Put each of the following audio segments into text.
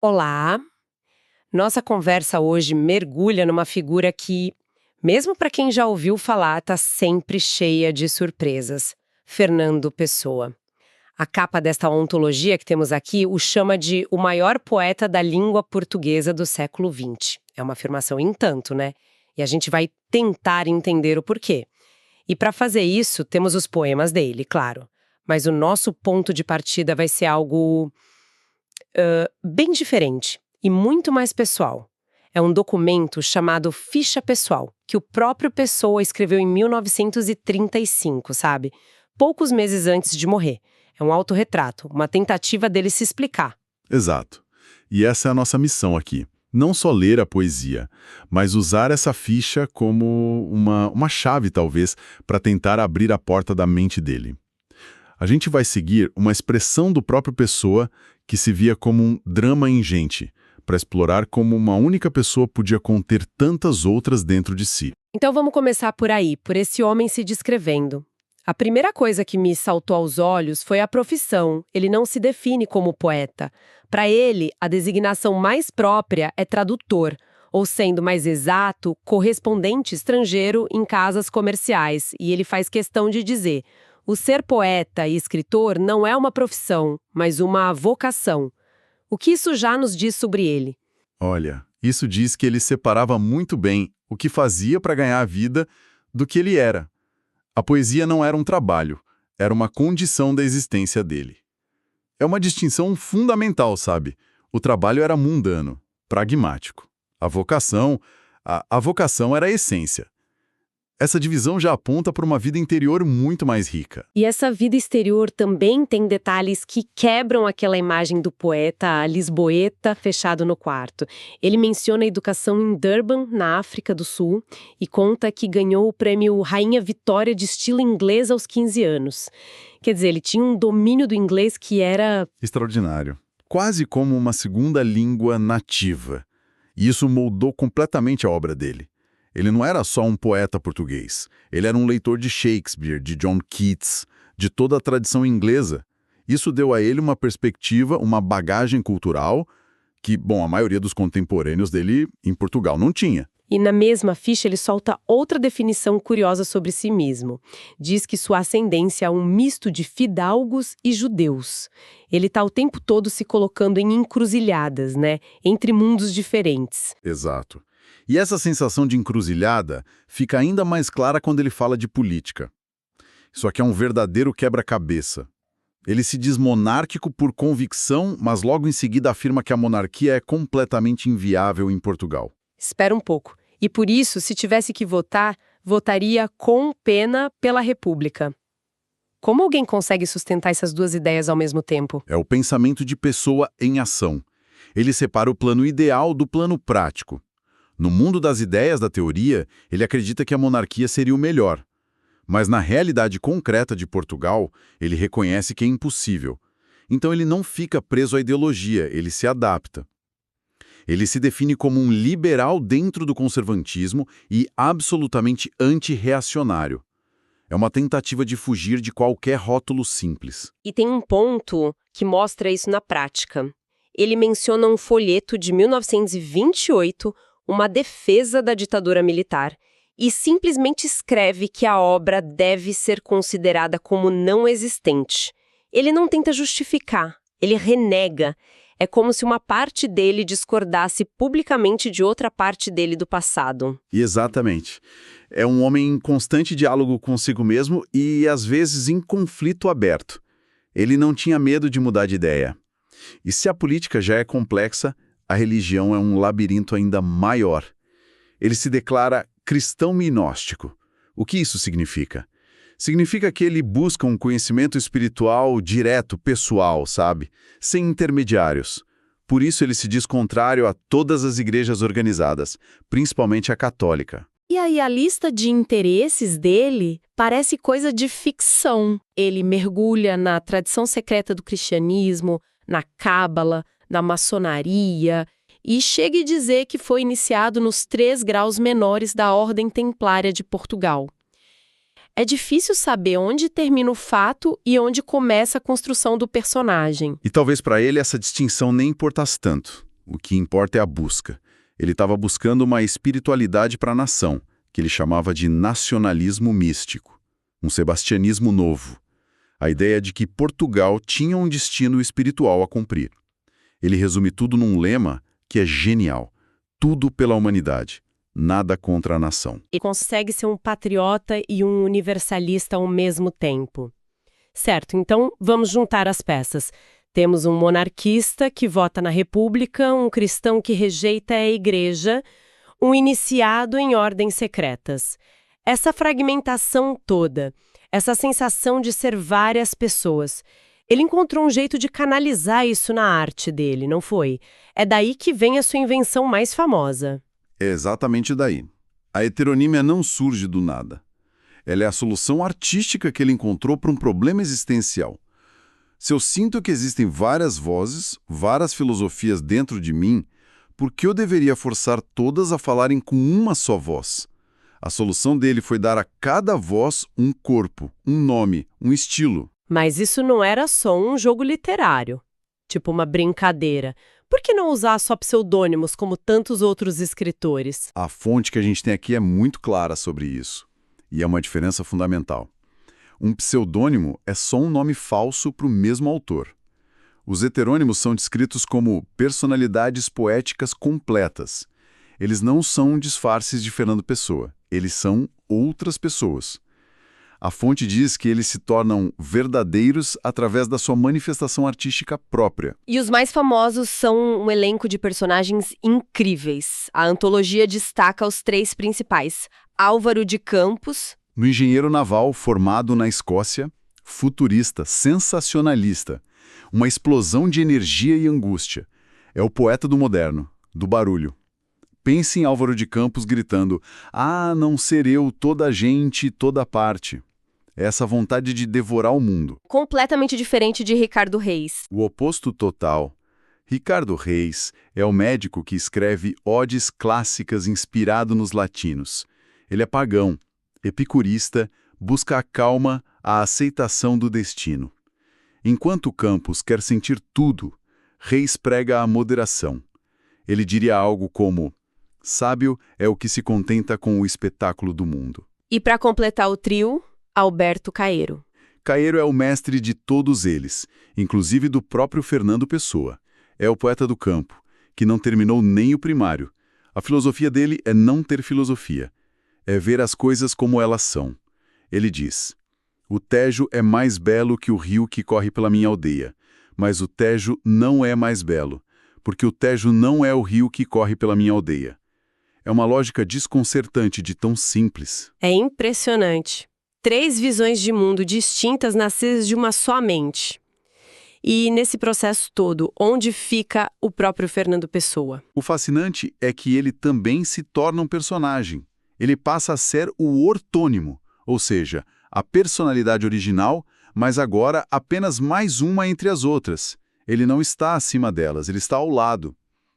Olá! Nossa conversa hoje mergulha numa figura que, mesmo para quem já ouviu falar, está sempre cheia de surpresas. Fernando Pessoa. A capa desta ontologia que temos aqui o chama de o maior poeta da língua portuguesa do século XX. É uma afirmação em tanto, né? E a gente vai tentar entender o porquê. E para fazer isso, temos os poemas dele, claro. Mas o nosso ponto de partida vai ser algo bem diferente e muito mais pessoal. É um documento chamado Ficha Pessoal, que o próprio Pessoa escreveu em 1935, sabe? Poucos meses antes de morrer. É um autorretrato, uma tentativa dele se explicar. Exato. E essa é a nossa missão aqui. Não só ler a poesia, mas usar essa ficha como uma chave, talvez, para tentar abrir a porta da mente dele. A gente vai seguir uma expressão do próprio Pessoa que se via como um drama ingente, para explorar como uma única pessoa podia conter tantas outras dentro de si. Então vamos começar por aí, por esse homem se descrevendo. A primeira coisa que me saltou aos olhos foi a profissão. Ele não se define como poeta. Para ele, a designação mais própria é tradutor, ou sendo mais exato, correspondente estrangeiro em casas comerciais. E ele faz questão de dizer: o ser poeta e escritor não é uma profissão, mas uma vocação. O que isso já nos diz sobre ele? Olha, isso diz que ele separava muito bem o que fazia para ganhar a vida do que ele era. A poesia não era um trabalho, era uma condição da existência dele. É uma distinção fundamental, sabe? O trabalho era mundano, pragmático. A vocação era a essência. Essa divisão já aponta para uma vida interior muito mais rica. E essa vida exterior também tem detalhes que quebram aquela imagem do poeta lisboeta fechado no quarto. Ele menciona a educação em Durban, na África do Sul, e conta que ganhou o prêmio Rainha Vitória de estilo inglês aos 15 anos. Quer dizer, ele tinha um domínio do inglês que era Extraordinário. Quase como uma segunda língua nativa. E isso moldou completamente a obra dele. Ele não era só um poeta português. Ele era um leitor de Shakespeare, de John Keats, de toda a tradição inglesa. Isso deu a ele uma perspectiva, uma bagagem cultural que, bom, a maioria dos contemporâneos dele em Portugal não tinha. E na mesma ficha ele solta outra definição curiosa sobre si mesmo. Diz que sua ascendência é um misto de fidalgos e judeus. Ele está o tempo todo se colocando em encruzilhadas, né? Entre mundos diferentes. Exato. E essa sensação de encruzilhada fica ainda mais clara quando ele fala de política. Isso aqui é um verdadeiro quebra-cabeça. Ele se diz monárquico por convicção, mas logo em seguida afirma que a monarquia é completamente inviável em Portugal. Espera um pouco. E por isso, se tivesse que votar, votaria com pena pela República. Como alguém consegue sustentar essas duas ideias ao mesmo tempo? É o pensamento de Pessoa em ação. Ele separa o plano ideal do plano prático. No mundo das ideias da teoria, ele acredita que a monarquia seria o melhor. Mas na realidade concreta de Portugal, ele reconhece que é impossível. Então ele não fica preso à ideologia, ele se adapta. Ele se define como um liberal dentro do conservantismo e absolutamente antirreacionário. É uma tentativa de fugir de qualquer rótulo simples. E tem um ponto que mostra isso na prática. Ele menciona um folheto de 1928, uma defesa da ditadura militar, e simplesmente escreve que a obra deve ser considerada como não existente. Ele não tenta justificar, ele renega. É como se uma parte dele discordasse publicamente de outra parte dele do passado. Exatamente. É um homem em constante diálogo consigo mesmo e, às vezes, em conflito aberto. Ele não tinha medo de mudar de ideia. E se a política já é complexa, a religião é um labirinto ainda maior. Ele se declara cristão gnóstico. O que isso significa? Significa que ele busca um conhecimento espiritual direto, pessoal, sabe? Sem intermediários. Por isso ele se diz contrário a todas as igrejas organizadas, principalmente a católica. E aí a lista de interesses dele parece coisa de ficção. Ele mergulha na tradição secreta do cristianismo, na cábala, na maçonaria, e chega a dizer que foi iniciado nos 3 graus menores da Ordem Templária de Portugal. É difícil saber onde termina o fato e onde começa a construção do personagem. E talvez para ele essa distinção nem importasse tanto. O que importa é a busca. Ele estava buscando uma espiritualidade para a nação, que ele chamava de nacionalismo místico, um sebastianismo novo. A ideia de que Portugal tinha um destino espiritual a cumprir. Ele resume tudo num lema que é genial: tudo pela humanidade, nada contra a nação. E consegue ser um patriota e um universalista ao mesmo tempo. Certo, então vamos juntar as peças. Temos um monarquista que vota na República, um cristão que rejeita a Igreja, um iniciado em ordens secretas. Essa fragmentação toda, essa sensação de ser várias pessoas. Ele encontrou um jeito de canalizar isso na arte dele, não foi? É daí que vem a sua invenção mais famosa. É exatamente daí. A heteronímia não surge do nada. Ela é a solução artística que ele encontrou para um problema existencial. Se eu sinto que existem várias vozes, várias filosofias dentro de mim, por que eu deveria forçar todas a falarem com uma só voz? A solução dele foi dar a cada voz um corpo, um nome, um estilo. Mas isso não era só um jogo literário, tipo uma brincadeira. Por que não usar só pseudônimos como tantos outros escritores? A fonte que a gente tem aqui é muito clara sobre isso. E é uma diferença fundamental. Um pseudônimo é só um nome falso para o mesmo autor. Os heterônimos são descritos como personalidades poéticas completas. Eles não são disfarces de Fernando Pessoa, eles são outras pessoas. A fonte diz que eles se tornam verdadeiros através da sua manifestação artística própria. E os mais famosos são um elenco de personagens incríveis. A antologia destaca os três principais: Álvaro de Campos, No engenheiro naval formado na Escócia, futurista, sensacionalista, uma explosão de energia e angústia. É o poeta do moderno, do barulho. Pense em Álvaro de Campos gritando: "Ah, não ser eu toda a gente, toda a parte." Essa vontade de devorar o mundo. completamente diferente de Ricardo Reis. O oposto total. Ricardo Reis é o médico que escreve odes clássicas inspirado nos latinos. Ele é pagão, epicurista, busca a calma, a aceitação do destino. Enquanto Campos quer sentir tudo, Reis prega a moderação. Ele diria algo como: sábio é o que se contenta com o espetáculo do mundo. E para completar o trio, Alberto Caeiro. Caeiro é o mestre de todos eles, inclusive do próprio Fernando Pessoa. É o poeta do campo, que não terminou nem o primário. A filosofia dele é não ter filosofia. É ver as coisas como elas são. Ele diz: o Tejo é mais belo que o rio que corre pela minha aldeia, mas o Tejo não é mais belo, porque o Tejo não é o rio que corre pela minha aldeia. É uma lógica desconcertante de tão simples. É impressionante. 3 visões de mundo distintas nascidas de uma só mente. E nesse processo todo, onde fica o próprio Fernando Pessoa? O fascinante é que ele também se torna um personagem. Ele passa a ser o ortônimo, ou seja, a personalidade original, mas agora apenas mais uma entre as outras. Ele não está acima delas, ele está ao lado.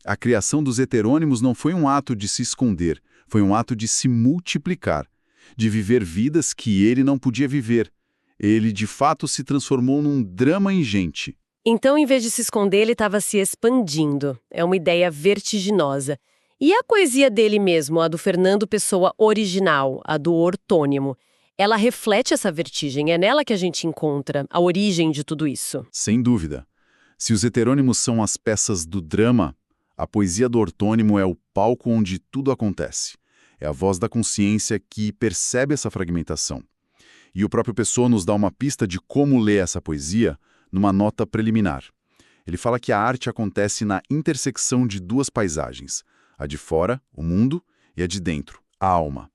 A criação dos heterônimos não foi um ato de se esconder, foi um ato de se multiplicar, de viver vidas que ele não podia viver. Ele, de fato, se transformou num drama ingente. Então, em vez de se esconder, ele estava se expandindo. É uma ideia vertiginosa. E a poesia dele mesmo, a do Fernando Pessoa original, a do ortônimo, ela reflete essa vertigem, é nela que a gente encontra a origem de tudo isso. Sem dúvida. Se os heterônimos são as peças do drama, a poesia do ortônimo é o palco onde tudo acontece. É a voz da consciência que percebe essa fragmentação. E o próprio Pessoa nos dá uma pista de como ler essa poesia numa nota preliminar. Ele fala que a arte acontece na intersecção de duas paisagens, a de fora, o mundo, e a de dentro, a alma.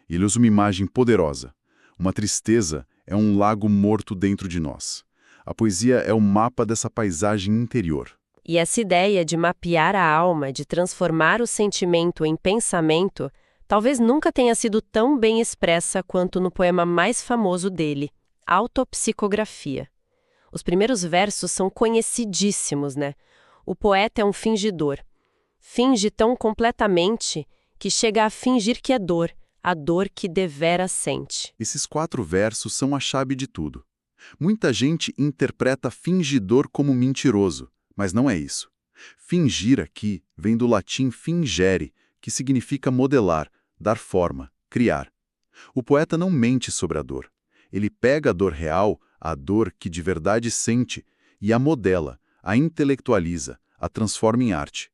Ele usa uma imagem poderosa. Uma tristeza é um lago morto dentro de nós. A poesia é o mapa dessa paisagem interior. E essa ideia de mapear a alma, de transformar o sentimento em pensamento, talvez nunca tenha sido tão bem expressa quanto no poema mais famoso dele, Autopsicografia. Os primeiros versos são conhecidíssimos, né? O poeta é um fingidor. Finge tão completamente que chega a fingir que é dor, a dor que devera sente. Esses 4 versos são a chave de tudo. Muita gente interpreta fingidor como mentiroso, mas não é isso. Fingir aqui vem do latim fingere, que significa modelar, dar forma, criar. O poeta não mente sobre a dor. Ele pega a dor real, a dor que de verdade sente, e a modela, a intelectualiza, a transforma em arte.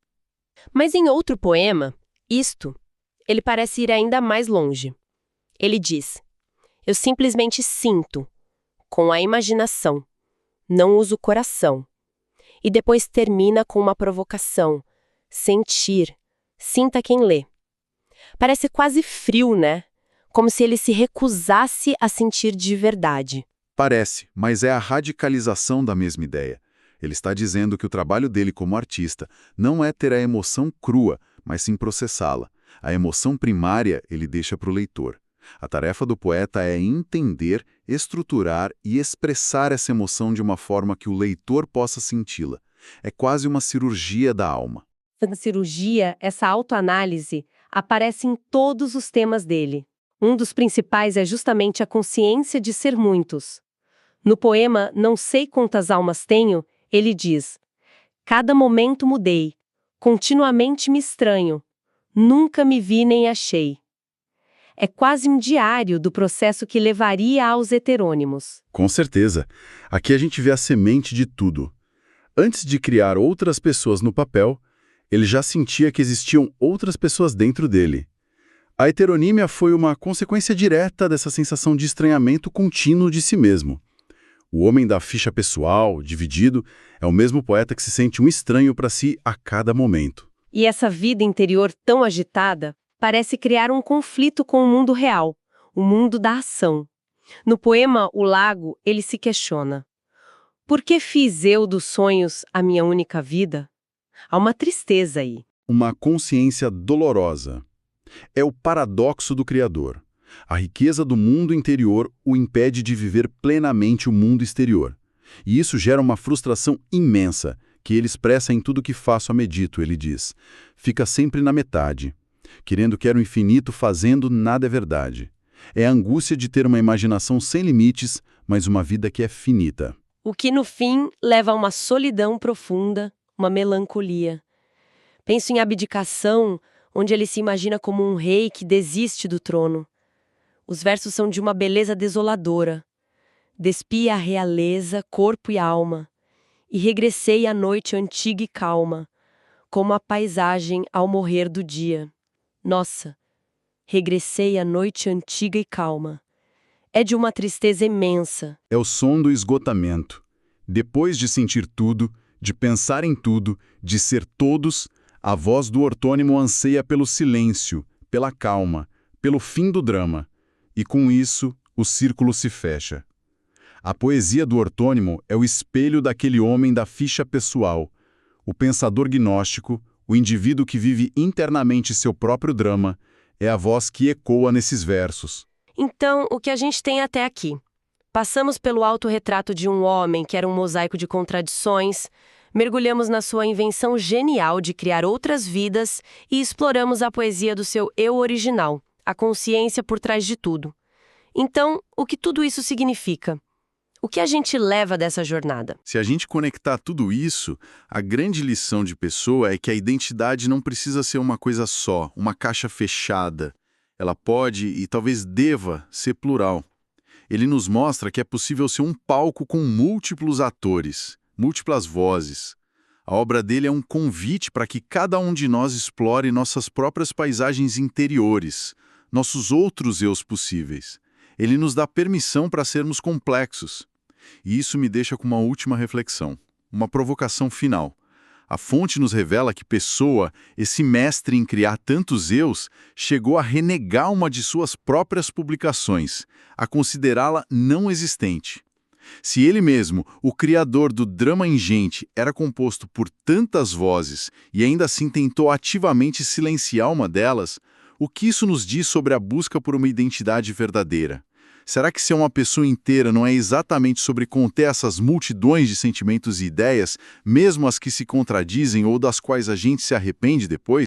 Mas em outro poema, Isto, ele parece ir ainda mais longe. Ele diz: eu simplesmente sinto, com a imaginação, não uso o coração. E depois termina com uma provocação: sentir, sinta quem lê. Parece quase frio, né? Como se ele se recusasse a sentir de verdade. Parece, mas é a radicalização da mesma ideia. Ele está dizendo que o trabalho dele como artista não é ter a emoção crua, mas sim processá-la. A emoção primária ele deixa para o leitor. A tarefa do poeta é entender, estruturar e expressar essa emoção de uma forma que o leitor possa senti-la. É quase uma cirurgia da alma. Essa cirurgia, essa autoanálise, aparece em todos os temas dele. Um dos principais é justamente a consciência de ser muitos. No poema Não Sei Quantas Almas Tenho, ele diz: cada momento mudei, continuamente me estranho, nunca me vi nem achei. É quase um diário do processo que levaria aos heterônimos. Com certeza. Aqui a gente vê a semente de tudo. Antes de criar outras pessoas no papel, ele já sentia que existiam outras pessoas dentro dele. A heteronímia foi uma consequência direta dessa sensação de estranhamento contínuo de si mesmo. O homem da ficha pessoal, dividido, é o mesmo poeta que se sente um estranho para si a cada momento. E essa vida interior tão agitada parece criar um conflito com o mundo real, o mundo da ação. No poema O Lago, ele se questiona: por que fiz eu dos sonhos a minha única vida? Há uma tristeza aí. Uma consciência dolorosa. É o paradoxo do Criador. A riqueza do mundo interior o impede de viver plenamente o mundo exterior. E isso gera uma frustração imensa, que ele expressa em tudo que faço a medito, ele diz. Fica sempre na metade. Querendo que era o infinito, fazendo nada é verdade. É a angústia de ter uma imaginação sem limites, mas uma vida que é finita. O que, no fim, leva a uma solidão profunda, uma melancolia. Penso em Abdicação, onde ele se imagina como um rei que desiste do trono. Os versos são de uma beleza desoladora. Despi a realeza, corpo e alma, e regressei à noite antiga e calma, como a paisagem ao morrer do dia. Nossa, regressei à noite antiga e calma. É de uma tristeza imensa. É o som do esgotamento. Depois de sentir tudo, de pensar em tudo, de ser todos, a voz do ortônimo anseia pelo silêncio, pela calma, pelo fim do drama. E com isso, o círculo se fecha. A poesia do ortônimo é o espelho daquele homem da ficha pessoal, o pensador gnóstico, o indivíduo que vive internamente seu próprio drama, é a voz que ecoa nesses versos. Então, o que a gente tem até aqui? Passamos pelo autorretrato de um homem que era um mosaico de contradições, mergulhamos na sua invenção genial de criar outras vidas e exploramos a poesia do seu eu original, a consciência por trás de tudo. Então, o que tudo isso significa? O que a gente leva dessa jornada? Se a gente conectar tudo isso, a grande lição de Pessoa é que a identidade não precisa ser uma coisa só, uma caixa fechada. Ela pode e talvez deva ser plural. Ele nos mostra que é possível ser um palco com múltiplos atores, múltiplas vozes. A obra dele é um convite para que cada um de nós explore nossas próprias paisagens interiores, nossos outros eus possíveis. Ele nos dá permissão para sermos complexos. E isso me deixa com uma última reflexão, uma provocação final. A fonte nos revela que Pessoa, esse mestre em criar tantos eus, chegou a renegar uma de suas próprias publicações, a considerá-la não existente. Se ele mesmo, o criador do drama ingente, era composto por tantas vozes e ainda assim tentou ativamente silenciar uma delas, o que isso nos diz sobre a busca por uma identidade verdadeira? Será que ser uma pessoa inteira não é exatamente sobre conter essas multidões de sentimentos e ideias, mesmo as que se contradizem ou das quais a gente se arrepende depois?